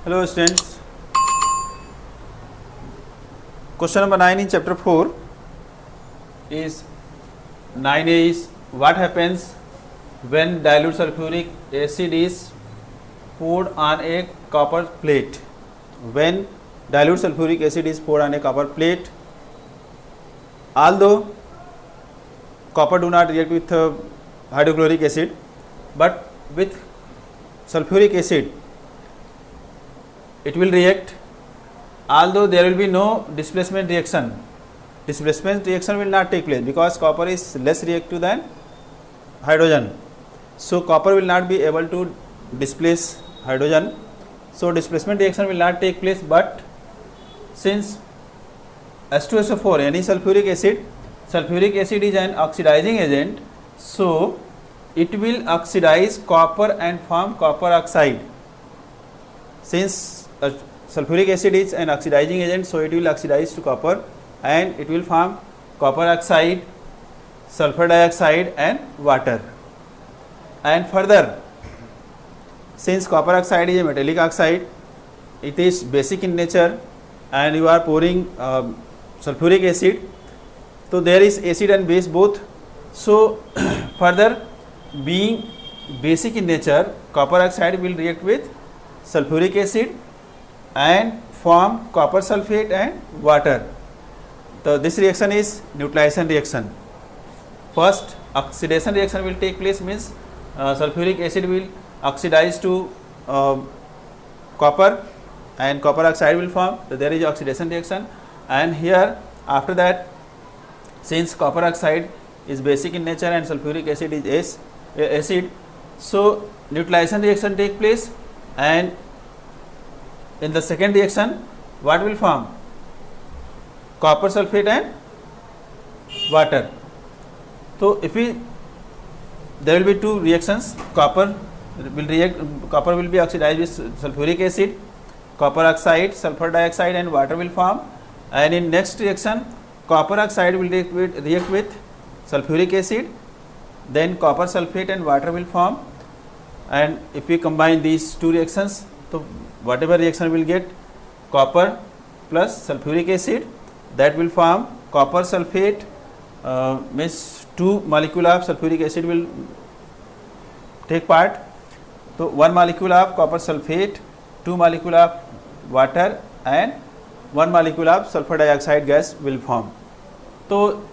Hello students. Question number 9 in chapter 4 is 9A is what happens when dilute sulfuric acid is poured on a copper plate. When dilute sulfuric acid is poured on a copper plate, although copper do not react with hydrochloric acid, but with sulfuric acid it will react, although there will be no displacement reaction. Displacement reaction will not take place because copper is less reactive than hydrogen. So copper will not be able to displace hydrogen. So displacement reaction will not take place, but since H2SO4 any sulfuric acid is an oxidizing agent, so it will oxidize copper and form copper oxide. Since sulfuric acid is an oxidizing agent, so it will oxidize to copper and it will form copper oxide, sulfur dioxide and water. And further, since copper oxide is a metallic oxide, it is basic in nature, and you are pouring sulfuric acid, so there is acid and base both. So further, being basic in nature, copper oxide will react with sulfuric acid and form copper sulfate and water. So this reaction is neutralization reaction. First oxidation reaction will take place, means sulfuric acid will oxidize to copper and copper oxide will form. So there is oxidation reaction, and here after that, since copper oxide is basic in nature and sulfuric acid is acid, so neutralization reaction take place, and in the second reaction what will form? Copper sulfate and water. So if there will be two reactions, copper will be oxidized with sulfuric acid, copper oxide, sulfur dioxide and water will form, and in next reaction copper oxide will react with sulfuric acid, then copper sulfate and water will form, and if we combine these two reactions, so whatever reaction will get, copper plus sulfuric acid, that will form copper sulfate, means 2 molecule of sulfuric acid will take part. So 1 molecule of copper sulfate, 2 molecule of water and 1 molecule of sulfur dioxide gas will form. So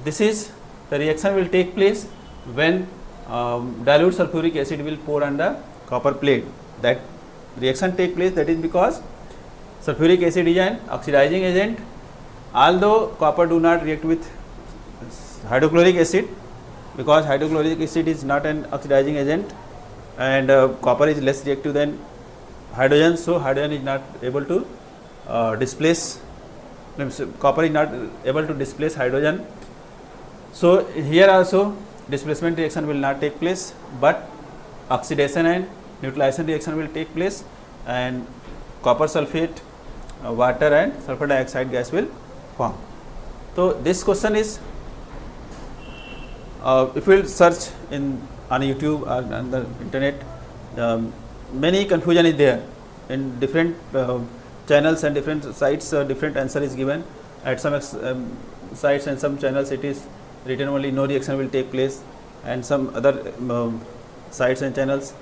this is the reaction will take place when dilute sulfuric acid will pour on the copper plate. That reaction take place, that is because sulfuric acid is an oxidizing agent, although copper do not react with hydrochloric acid, because hydrochloric acid is not an oxidizing agent and copper is less reactive than hydrogen, so hydrogen is not able to displace, copper is not able to displace hydrogen. So here also displacement reaction will not take place, but oxidation and neutralization reaction will take place, and copper sulfate, water and sulfur dioxide gas will form. So this question is, if you will search on YouTube or on the internet, many confusion is there in different channels and different sites. Different answer is given at some sites and some channels it is written only no reaction will take place, and some other sites and channels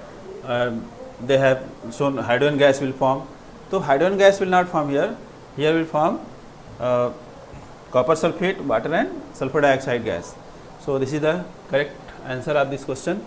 they have shown hydrogen gas will form. So hydrogen gas will not form here. Here will form copper sulfate, water and sulfur dioxide gas. So this is the correct answer of this question.